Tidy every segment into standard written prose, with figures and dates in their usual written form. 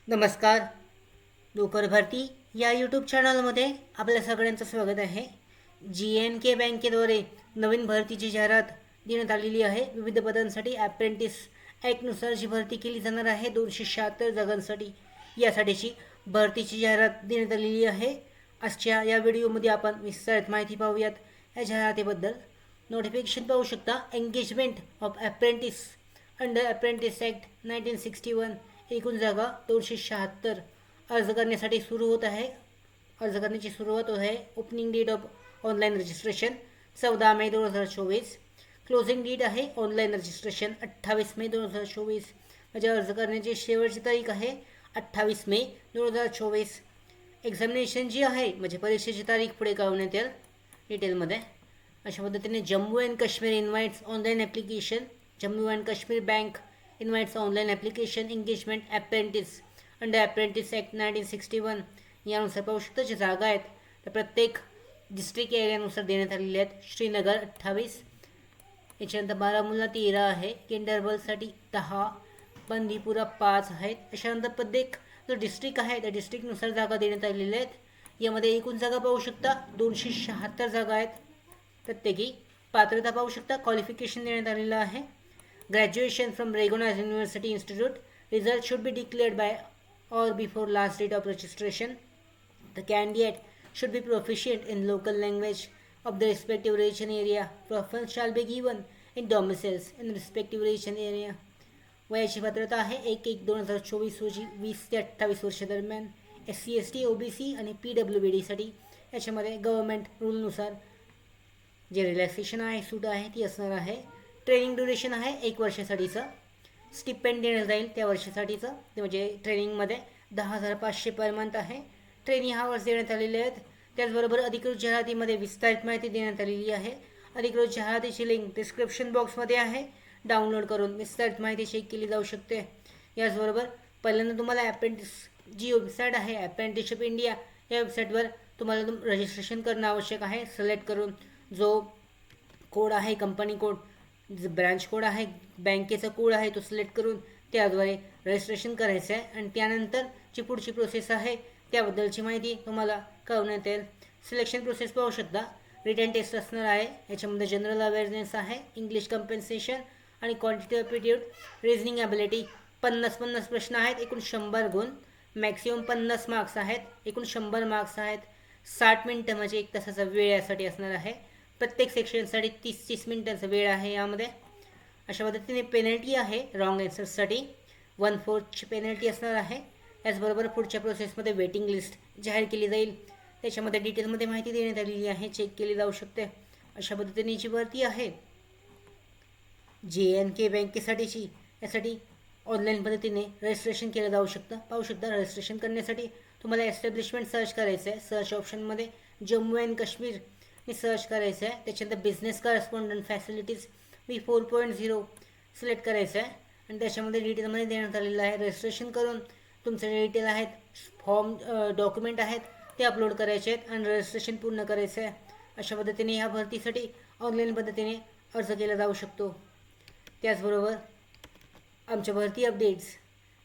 नमस्कार. नोकर भरती या यूट्यूब चॅनलमध्ये आपल्या सगळ्यांचं स्वागत आहे. GNK बँकेद्वारे नवीन भरतीची जाहिरात देण्यात आलेली आहे. विविध पदांसाठी अप्रेंटिस ॲक्टनुसार जी भरती केली जाणार आहे 276 जागांसाठी, यासाठीची भरतीची जाहिरात देण्यात आलेली आहे. आजच्या या व्हिडिओमध्ये आपण विस्तारित माहिती पाहूयात या जाहिरातीबद्दल. नोटिफिकेशन पाहू शकता. Engagement of apprentice under apprentice act 1961. एकूण जागा 276 अर्ज करण्यासाठी सुरू होत आहे. अर्ज करण्याची सुरुवात होत आहे. Opening date of online registration 14 May 2024. Closing date आहे ऑनलाईन रजिस्ट्रेशन 28 मे 2024. म्हणजे अर्ज करण्याची शेवटची तारीख आहे 28 मे 2024. एक्झामिनेशन जी आहे म्हणजे परीक्षेची तारीख पुढे कळवण्यात येईल डिटेलमध्ये. अशा पद्धतीने Jammu and Kashmir invites online application. Jammu and Kashmir bank invites online application engagement apprentice under apprentice act 1961. यानुसार पाहू शकता जे जागा आहेत तर प्रत्येक डिस्ट्रिक्ट एरियानुसार देण्यात आलेले आहेत. श्रीनगर 28, याच्यानंतर बारामुल्ला 13 आहे, केंडरबलसाठी 10, बंदीपुरा 5 आहेत. त्याच्यानंतर प्रत्येक जो डिस्ट्रिक्ट आहे त्या डिस्ट्रिक्टनुसार जागा देण्यात आलेल्या आहेत. यामध्ये एकूण जागा पाहू शकता 276 जागा आहेत. प्रत्येकी पात्रता पाहू शकता. क्वालिफिकेशन देण्यात आलेलं आहे. Graduation from recognised university institute. Result should be declared by or before last date of registration. The candidate should be proficient in local language of the respective region area. Preference shall be given in domiciles in respective region area. वयाची पात्रता आहे 1/1/2024 रोजी 20 ते 28 वर्ष दरम्यान. SC ST OBC आणि PWBDसाठी याच्यामध्ये government रूलनुसार जे रिलॅक्सेशन आहे सूट आहे ती असणार आहे. ट्रेनिंग ड्युरेशन आहे 1 वर्षासाठीचं. स्टिपेंड देण्यात जाईल त्या वर्षासाठीचं, ते म्हणजे ट्रेनिंगमध्ये 10,500 पर मंथ आहे. ट्रेनिंग हावर्स देण्यात आलेले आहेत. त्याचबरोबर अधिकृत जाहिरातीमध्ये विस्तारित माहिती देण्यात आलेली आहे. अधिकृत जाहिरातीची लिंक डिस्क्रिप्शन बॉक्समध्ये आहे. डाउनलोड करून विस्तारित माहिती चेक केली जाऊ शकते. याचबरोबर पहिल्यांदा तुम्हाला अप्रेंटिस जी वेबसाईट आहे अप्रेंटिसशिप इंडिया या वेबसाईटवर तुम्हाला रजिस्ट्रेशन करणं आवश्यक आहे. सिलेक्ट करून जो कोड आहे कंपनी कोड, ब्रांच कोड आहे, बँकेचा कोड आहे तो सिलेक्ट करून त्याद्वारे रजिस्ट्रेशन करायचं आहे. आणि त्यानंतर जी पुढची प्रोसेस आहे त्याबद्दलची माहिती तुम्हाला कळवण्यात येईल. सिलेक्शन प्रोसेस पाहू शकता. रिटन टेस्ट असणार आहे. याच्यामध्ये जनरल अवेअरनेस आहे, इंग्लिश कम्पेन्सेशन आणि क्वांटिटी ॲप्टिट्यूड, रिझनिंग ॲबिलिटी. 50 प्रश्न आहेत. एकूण 100 गुण. मॅक्सिमम 50 मार्क्स आहेत. एकूण 100 मार्क्स आहेत. 60 मिनटं म्हणजे 1 तासाचा वेळ यासाठी असणार आहे. प्रत्येक सेक्शनसाठी 30 मिनिटांचा वेळ आहे यामध्ये. अशा पद्धतीने पेनल्टी आहे रॉंग ॲन्सर्ससाठी 1/4ची पेनल्टी असणार आहे. याचबरोबर पुढच्या प्रोसेसमध्ये वेटिंग लिस्ट जाहीर केली जाईल. त्याच्यामध्ये डिटेलमध्ये माहिती देण्यात आलेली आहे, चेक केली जाऊ शकते. अशा पद्धतीने जी भरती आहे JNK बँकेसाठीची, यासाठी ऑनलाईन पद्धतीने रजिस्ट्रेशन केलं जाऊ शकतं. पाहू शकता. रजिस्ट्रेशन करण्यासाठी तुम्हाला एस्टॅब्लिशमेंट सर्च करायचं आहे. सर्च ऑप्शनमध्ये Jammu and Kashmir me search करायचं आहे. त्याच्यानंतर बिझनेस करस्पॉन्डंट फॅसिलिटीज मी 4.0 सिलेक्ट करायचं आहे. आणि त्याच्यामध्ये डिटेलमध्ये देण्यात आलेलं आहे. रजिस्ट्रेशन करून तुमचे डिटेल आहेत, फॉर्म डॉक्युमेंट आहेत ते अपलोड करायचे आहेत आणि रजिस्ट्रेशन पूर्ण करायचं आहे. अशा पद्धतीने ह्या भरतीसाठी ऑनलाईन पद्धतीने अर्ज केला जाऊ शकतो. त्याचबरोबर आमच्या भरती updates,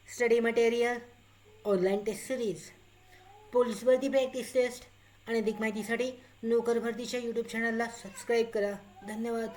study material, online test series, police भरती प्रॅक्टिस टेस्ट आणि अधिक माहितीसाठी नोकर भरतीच्या यूट्यूब चॅनलला सबस्क्राईब करा. धन्यवाद.